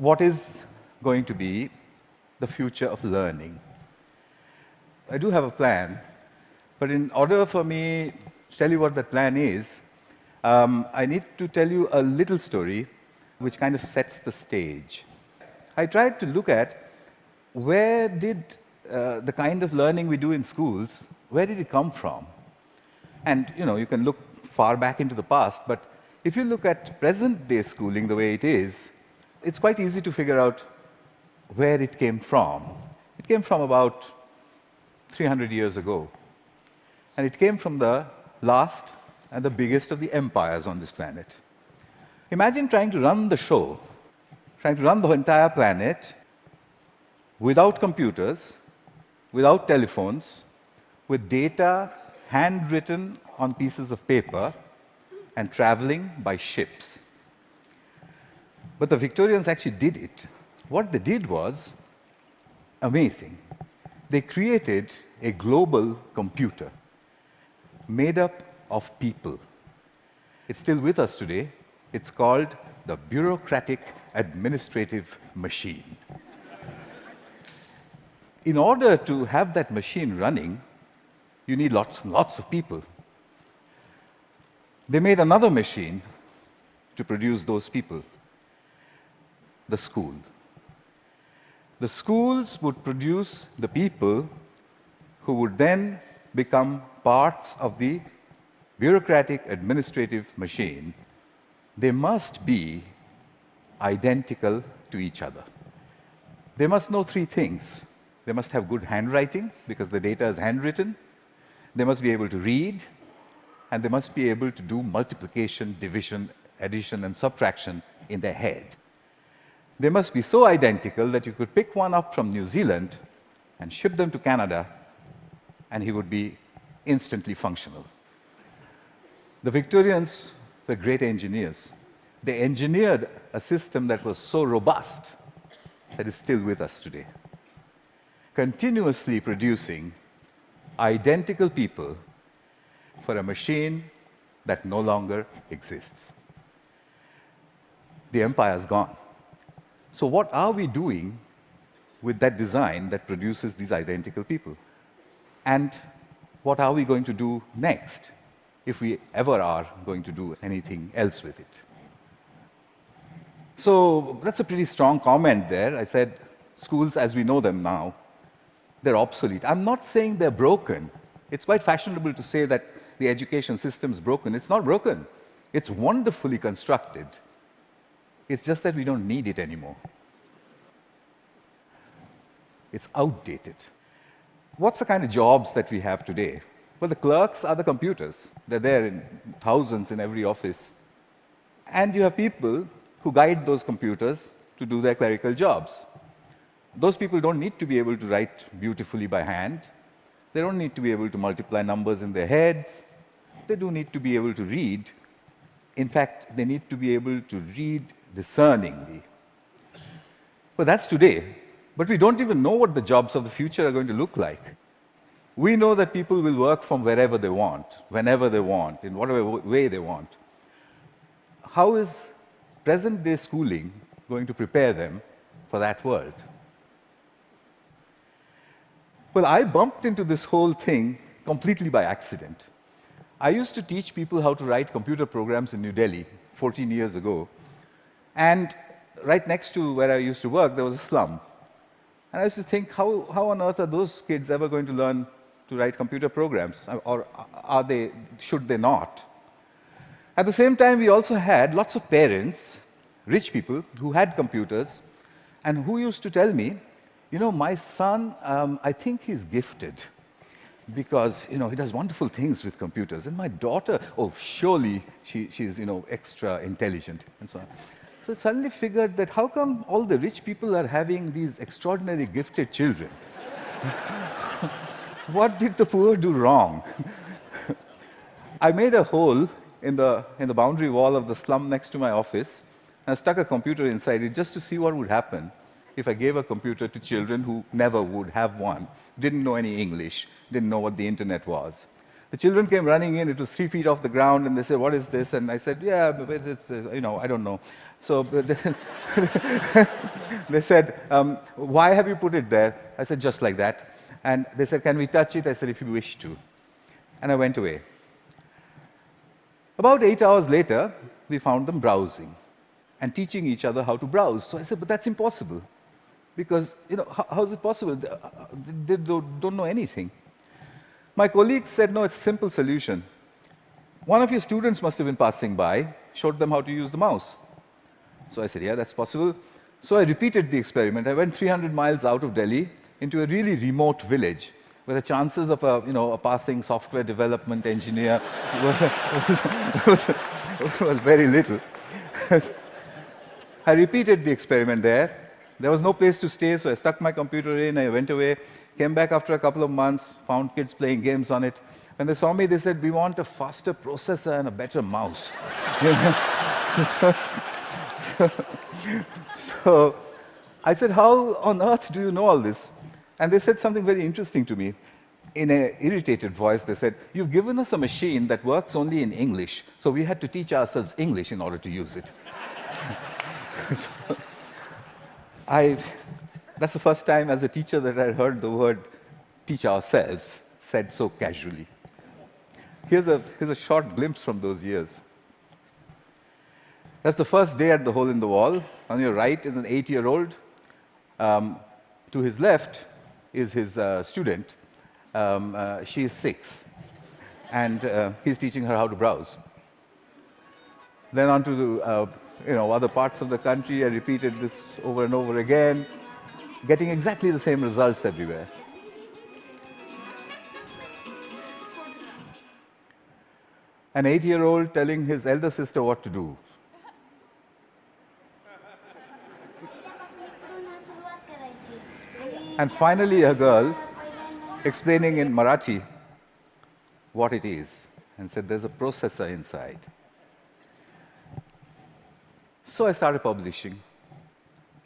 what is going to be the future of learning. I do have a plan, but in order for me to tell you what that plan is, I need to tell you a little story which kind of sets the stage. I tried to look at where did the kind of learning we do in schools, where did it come from? And you can look far back into the past, but if you look at present-day schooling the way it is, it's quite easy to figure out where it came from. It came from about 300 years ago. And it came from the last and the biggest of the empires on this planet. Imagine trying to run the show, trying to run the entire planet without computers, without telephones, with data handwritten on pieces of paper and traveling by ships. But the Victorians actually did it. What they did was amazing. They created a global computer made up of people. It's still with us today. It's called the bureaucratic administrative machine. In order to have that machine running, you need lots and lots of people. They made another machine to produce those people, the school. The schools would produce the people who would then become parts of the bureaucratic administrative machine. They must be identical to each other. They must know three things. They must have good handwriting, because the data is handwritten. They must be able to read, and they must be able to do multiplication, division, addition, and subtraction in their head. They must be so identical that you could pick one up from New Zealand and ship them to Canada, and he would be instantly functional. The Victorians were great engineers. They engineered a system that was so robust that is still with us today, continuously producing identical people for a machine that no longer exists. The empire's gone. So what are we doing with that design that produces these identical people? And what are we going to do next, if we ever are going to do anything else with it? So that's a pretty strong comment there. I said, schools as we know them now, they're obsolete. I'm not saying they're broken. It's quite fashionable to say that the education system is broken. It's not broken. It's wonderfully constructed. It's just that we don't need it anymore. It's outdated. What's the kind of jobs that we have today? Well, the clerks are the computers. They're there in thousands in every office. And you have people who guide those computers to do their clerical jobs. Those people don't need to be able to write beautifully by hand. They don't need to be able to multiply numbers in their heads. They do need to be able to read. In fact, they need to be able to read discerningly. Well, that's today. But we don't even know what the jobs of the future are going to look like. We know that people will work from wherever they want, whenever they want, in whatever way they want. How is present-day schooling going to prepare them for that world? Well, I bumped into this whole thing completely by accident. I used to teach people how to write computer programs in New Delhi 14 years ago. And right next to where I used to work, there was a slum. And I used to think, how on earth are those kids ever going to learn to write computer programs? Or should they not? At the same time, we also had lots of parents, rich people, who had computers, and who used to tell me, my son, I think he's gifted, because, he does wonderful things with computers. And my daughter, oh, surely she's, extra intelligent, and so on. So I suddenly figured that how come all the rich people are having these extraordinarily gifted children? What did the poor do wrong? I made a hole in the boundary wall of the slum next to my office, and I stuck a computer inside it just to see what would happen if I gave a computer to children who never would have one, didn't know any English, didn't know what the internet was. The children came running in. It was 3 feet off the ground, and they said, "What is this?" And I said, "Yeah, but it's, I don't know." So they said, "Why have you put it there?" I said, "Just like that." And they said, "Can we touch it?" I said, "If you wish to." And I went away. About 8 hours later, we found them browsing and teaching each other how to browse. So I said, "But that's impossible. Because, how is it possible? They don't know anything." My colleagues said, "No, it's a simple solution. One of your students must have been passing by, showed them how to use the mouse." So I said, "Yeah, that's possible." So I repeated the experiment. I went 300 miles out of Delhi into a really remote village where the chances of a passing software development engineer was very little. I repeated the experiment there. There was no place to stay, so I stuck my computer in, I went away, came back after a couple of months, found kids playing games on it. When they saw me, they said, "We want a faster processor and a better mouse." So I said, "How on earth do you know all this?" And they said something very interesting to me. In an irritated voice, they said, "You've given us a machine that works only in English, so we had to teach ourselves English in order to use it." That's the first time as a teacher that I heard the word "teach ourselves" said so casually. Here's a short glimpse from those years. That's the first day at the Hole in the Wall. On your right is an 8-year-old. To his left is his student. She is 6. And he's teaching her how to browse. Then on to the other parts of the country. I repeated this over and over again, getting exactly the same results everywhere. An 8-year-old telling his elder sister what to do. And finally, a girl explaining in Marathi what it is and said, "There's a processor inside." So I started publishing.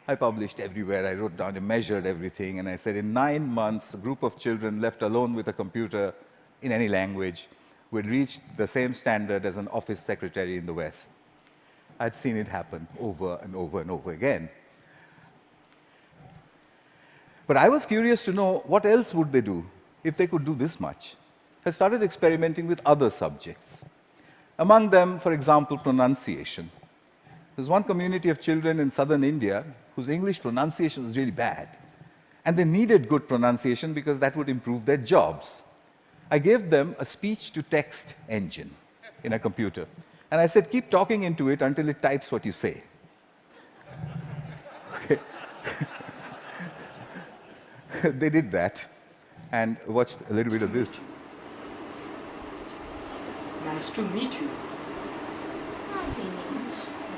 I published everywhere. I wrote down and measured everything, and I said in 9 months, a group of children left alone with a computer in any language would reach the same standard as an office secretary in the West. I'd seen it happen over and over and over again. But I was curious to know what else would they do if they could do this much. I started experimenting with other subjects. Among them, for example, pronunciation. There's one community of children in southern India whose English pronunciation was really bad. And they needed good pronunciation because that would improve their jobs. I gave them a speech-to-text engine in a computer. And I said, "Keep talking into it until it types what you say." Okay. They did that and watched a little bit of this. Nice to meet you.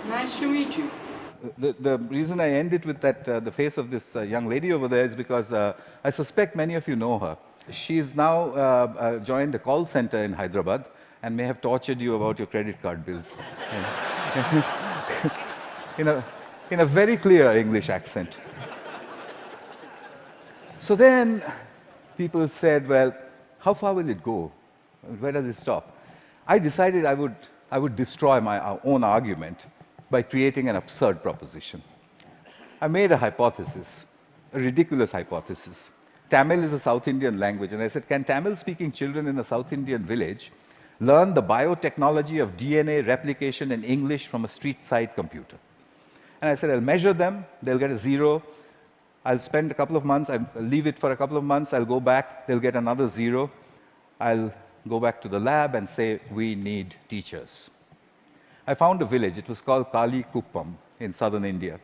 Nice to meet you. The reason I end it with that, the face of this young lady over there is because I suspect many of you know her. She's now joined a call center in Hyderabad and may have tortured you about your credit card bills. in a very clear English accent. So then people said, "Well, how far will it go? Where does it stop?" I decided I would destroy my own argument by creating an absurd proposition. I made a hypothesis, a ridiculous hypothesis. Tamil is a South Indian language, and I said, "Can Tamil-speaking children in a South Indian village learn the biotechnology of DNA replication in English from a street-side computer?" And I said, "I'll measure them, they'll get a 0. I'll spend a couple of months, I'll leave it for a couple of months, I'll go back, they'll get another 0. I'll go back to the lab and say, we need teachers." I found a village, it was called Kali Kuppam in southern India.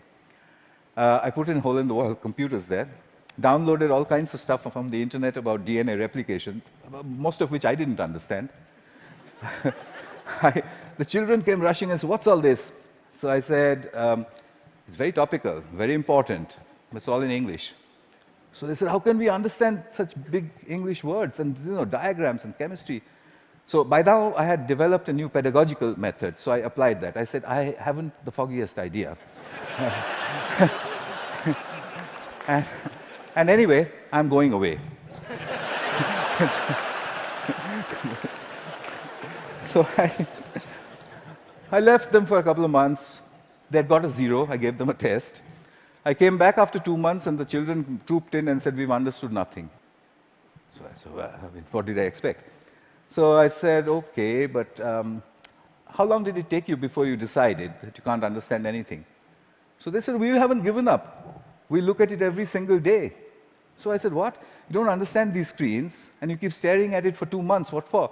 I put in hole-in-the-wall computers there, downloaded all kinds of stuff from the internet about DNA replication, most of which I didn't understand. The children came rushing and said, "What's all this?" So I said, "It's very topical, very important. It's all in English." So they said, "How can we understand such big English words and diagrams and chemistry?" So by now, I had developed a new pedagogical method, so I applied that. I said, "I haven't the foggiest idea." and anyway, I'm going away. So I left them for a couple of months. They had got a 0. I gave them a test. I came back after 2 months, and the children trooped in and said, "We've understood nothing." So I said, "Well, I mean, what did I expect?" So I said, "Okay, but how long did it take you before you decided that you can't understand anything?" So they said, "We haven't given up. We look at it every single day." So I said, "What? You don't understand these screens, and you keep staring at it for 2 months. What for?"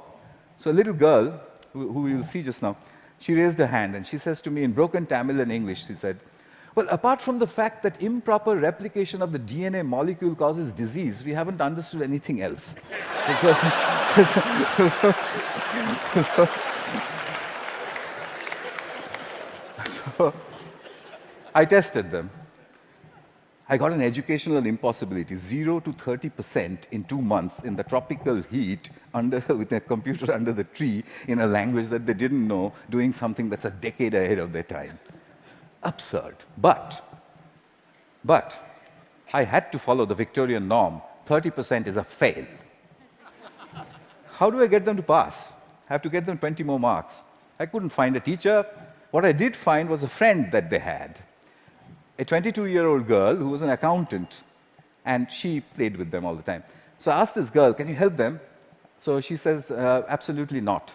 So a little girl, who you'll see just now, she raised her hand, and she says to me in broken Tamil and English, she said, "Well, apart from the fact that improper replication of the DNA molecule causes disease, we haven't understood anything else." So I tested them. I got an educational impossibility, 0 to 30% in 2 months in the tropical heat with a computer under the tree in a language that they didn't know, doing something that's a decade ahead of their time. Absurd. But I had to follow the Victorian norm. 30% is a fail. How do I get them to pass? I have to get them 20 more marks. I couldn't find a teacher. What I did find was a friend that they had, a 22-year-old girl who was an accountant, and she played with them all the time. So I asked this girl, "Can you help them?" So she says, "Absolutely not.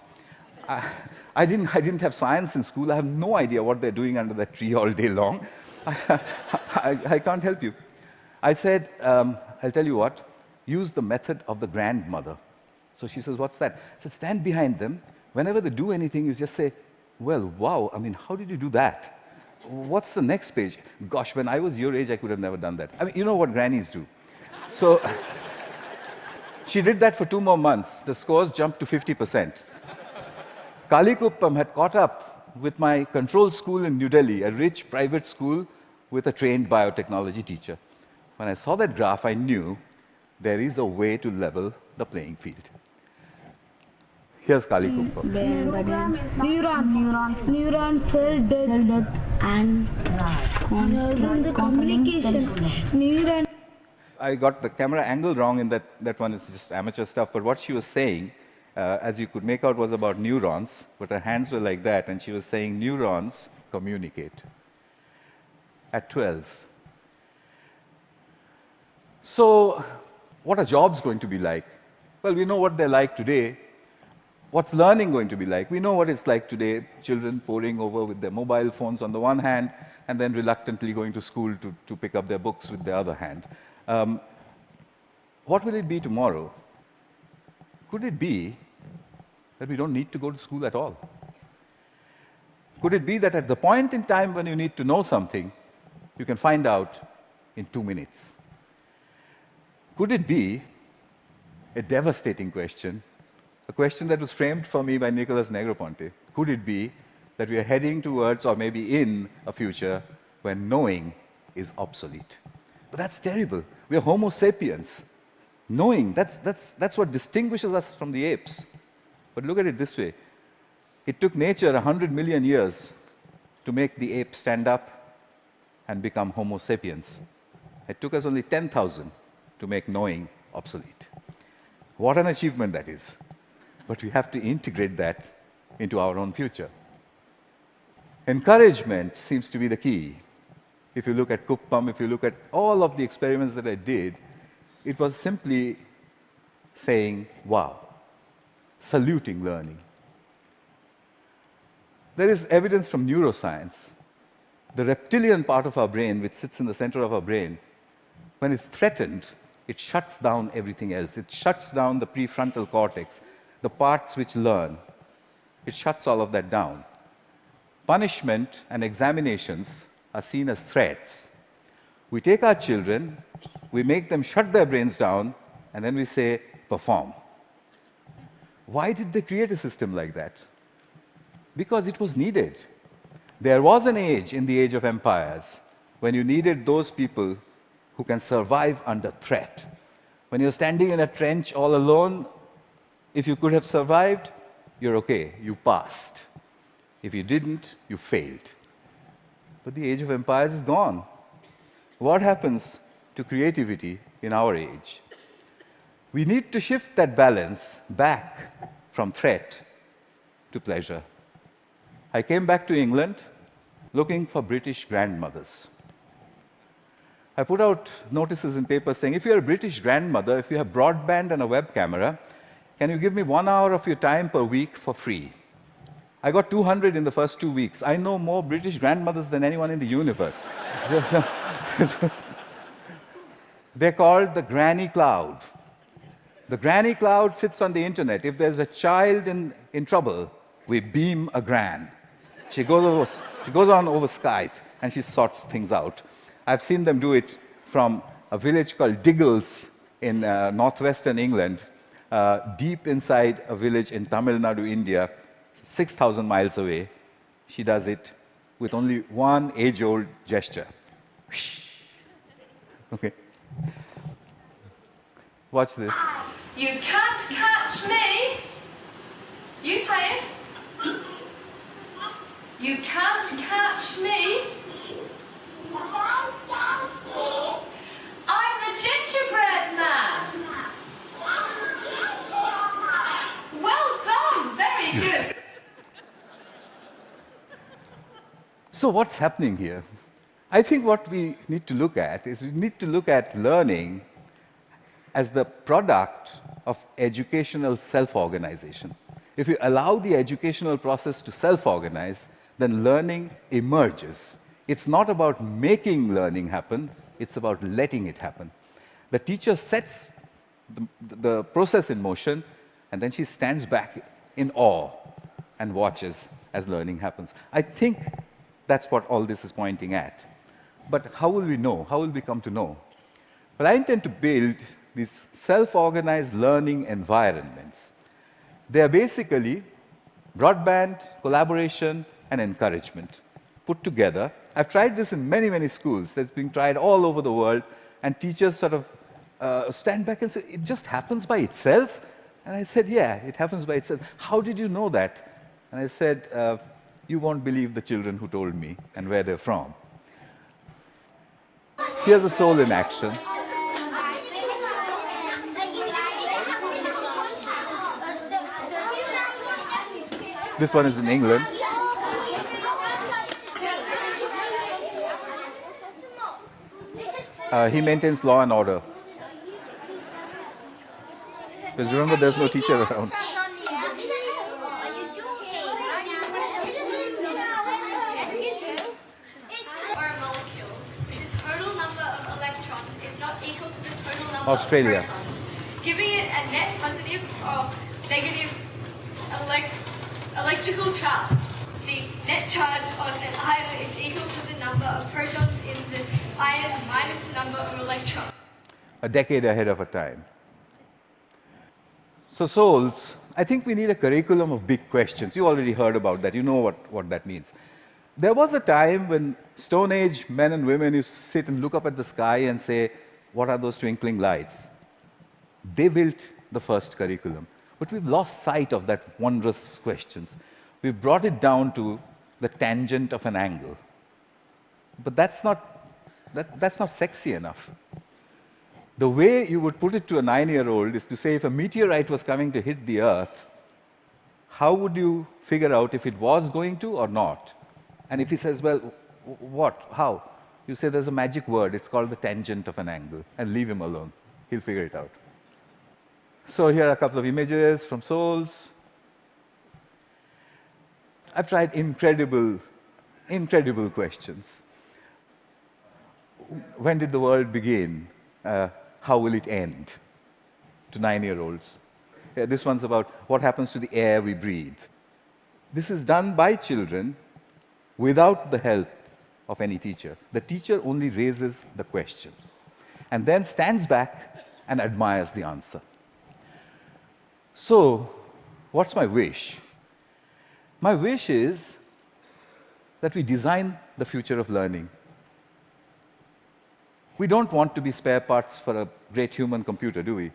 I didn't have science in school. I have no idea what they're doing under that tree all day long. I can't help you." I said, "I'll tell you what, use the method of the grandmother." So she says, "What's that?" I said, "Stand behind them. Whenever they do anything, you just say, 'Well, wow, I mean, how did you do that? What's the next page?' Gosh, when I was your age, I could have never done that." I mean, you know what grannies do. So she did that for 2 more months. The scores jumped to 50%. Kalikuppam had caught up with my control school in New Delhi, a rich private school with a trained biotechnology teacher. When I saw that graph, I knew there is a way to level the playing field. Here's Kalikuppam. Neuron cell death and communication. I got the camera angle wrong in that one. It's just amateur stuff. But what she was saying, as you could make out, was about neurons. But her hands were like that, and she was saying neurons communicate. At 12. So, what are jobs going to be like? Well, we know what they're like today. What's learning going to be like? We know what it's like today, children poring over with their mobile phones on the one hand, and then reluctantly going to school to pick up their books with the other hand. What will it be tomorrow? Could it be that we don't need to go to school at all? Could it be that at the point in time when you need to know something, you can find out in 2 minutes? Could it be a devastating question, a question that was framed for me by Nicholas Negroponte? Could it be that we are heading towards, or maybe in, a future when knowing is obsolete? But that's terrible. We are Homo sapiens. Knowing, that's what distinguishes us from the apes. But look at it this way. It took nature 100 million years to make the ape stand up and become Homo sapiens. It took us only 10,000 to make knowing obsolete. What an achievement that is. But we have to integrate that into our own future. Encouragement seems to be the key. If you look at Kuppam, if you look at all of the experiments that I did, it was simply saying, wow, saluting learning. There is evidence from neuroscience. The reptilian part of our brain, which sits in the center of our brain, when it's threatened, it shuts down everything else. It shuts down the prefrontal cortex, the parts which learn. It shuts all of that down. Punishment and examinations are seen as threats. We take our children, we make them shut their brains down, and then we say, perform. Why did they create a system like that? Because it was needed. There was an age in the age of empires when you needed those people who can survive under threat. When you're standing in a trench all alone, if you could have survived, you're okay, you passed. If you didn't, you failed. But the age of empires is gone. What happens to creativity in our age? We need to shift that balance back from threat to pleasure. I came back to England looking for British grandmothers. I put out notices in papers saying, if you're a British grandmother, if you have broadband and a web camera, can you give me 1 hour of your time per week for free? I got 200 in the first 2 weeks. I know more British grandmothers than anyone in the universe. They're called the granny cloud. The granny cloud sits on the internet. If there's a child in trouble, we beam a gran. She goes on over Skype and she sorts things out. I've seen them do it from a village called Diggles in northwestern England, deep inside a village in Tamil Nadu, India, 6,000 miles away. She does it with only one age-old gesture. Okay. Watch this. You can't catch me. You say it. You can't catch me. I'm the gingerbread man. Well done. Very good. So what's happening here? I think what we need to look at is we need to look at learning as the product of educational self-organization. If you allow the educational process to self-organize, then learning emerges. It's not about making learning happen, it's about letting it happen. The teacher sets the process in motion, and then she stands back in awe and watches as learning happens. I think that's what all this is pointing at. But how will we know? How will we come to know? Well, I intend to build these self-organized learning environments. They are basically broadband, collaboration, and encouragement put together. I've tried this in many, many schools. That's being tried all over the world, and teachers sort of stand back and say, it just happens by itself? And I said, yeah, it happens by itself. How did you know that? And I said, you won't believe the children who told me and where they're from. Here's a soul in action. This one is in England. He maintains law and order. Because remember, there's no teacher around. Australia. Giving it a net positive or negative electrical charge. The net charge on an ion is equal to the number of protons in the ion minus the number of electrons. A decade ahead of our time. So souls, I think we need a curriculum of big questions. You already heard about that. You know what that means. There was a time when Stone Age men and women used to sit and look up at the sky and say, what are those twinkling lights? They built the first curriculum. But we've lost sight of that wondrous questions. We've brought it down to the tangent of an angle. But that's not sexy enough. The way you would put it to a 9-year-old is to say, if a meteorite was coming to hit the Earth, how would you figure out if it was going to or not? And if he says, well, what? How? You say there's a magic word, it's called the tangent of an angle, and leave him alone. He'll figure it out. So here are a couple of images from souls. I've tried incredible questions. When did the world begin? How will it end? To 9-year-olds. Yeah, this one's about what happens to the air we breathe. This is done by children without the help of any teacher. The teacher only raises the question and then stands back and admires the answer. So, what's my wish? My wish is that we design the future of learning. We don't want to be spare parts for a great human computer, do we?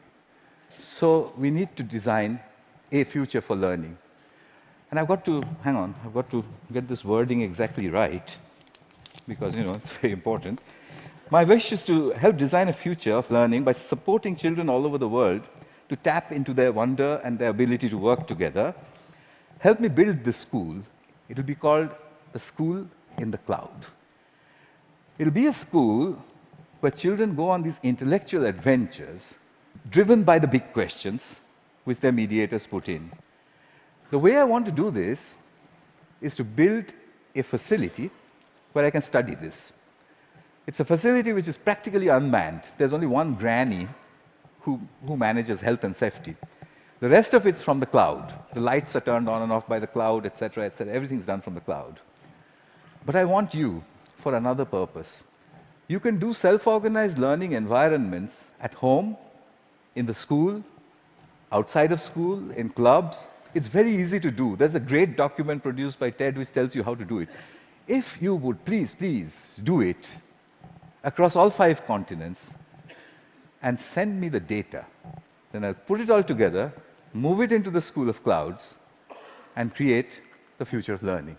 So we need to design a future for learning. And I've got to get this wording exactly right, because, it's very important. My wish is to help design a future of learning by supporting children all over the world to tap into their wonder and their ability to work together, help me build this school. It will be called a school in the cloud. It will be a school where children go on these intellectual adventures driven by the big questions which their mediators put in. The way I want to do this is to build a facility where I can study this. It's a facility which is practically unmanned. There's only one granny who manages health and safety. The rest of it's from the cloud. The lights are turned on and off by the cloud, etc., etc. Everything's done from the cloud. But I want you for another purpose. You can do self-organized learning environments at home, in the school, outside of school, in clubs. It's very easy to do. There's a great document produced by TED which tells you how to do it. If you would please do it across all 5 continents and send me the data, then I'll put it all together, move it into the School of Clouds, and create the future of learning.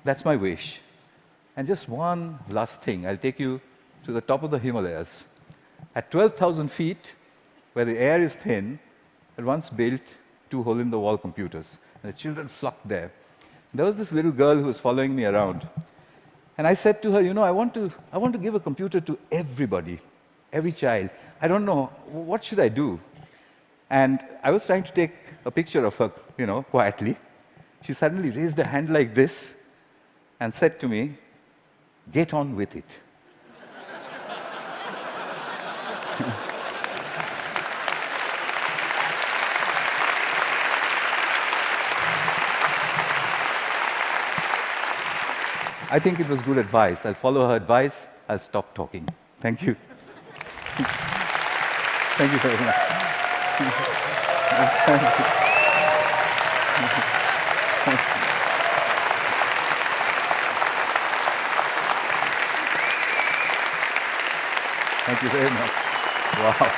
That's my wish. And just one last thing. I'll take you to the top of the Himalayas. At 12,000 feet, where the air is thin, I once built 2 hole-in-the-wall computers. And the children flocked there. There was this little girl who was following me around. And I said to her, you know, I want to give a computer to everybody, every child. I don't know, what should I do? And I was trying to take a picture of her, you know, quietly. She suddenly raised her hand like this and said to me, "Get on with it." I think it was good advice. I'll follow her advice. I'll stop talking. Thank you. Thank you very much. Thank you very much. Wow.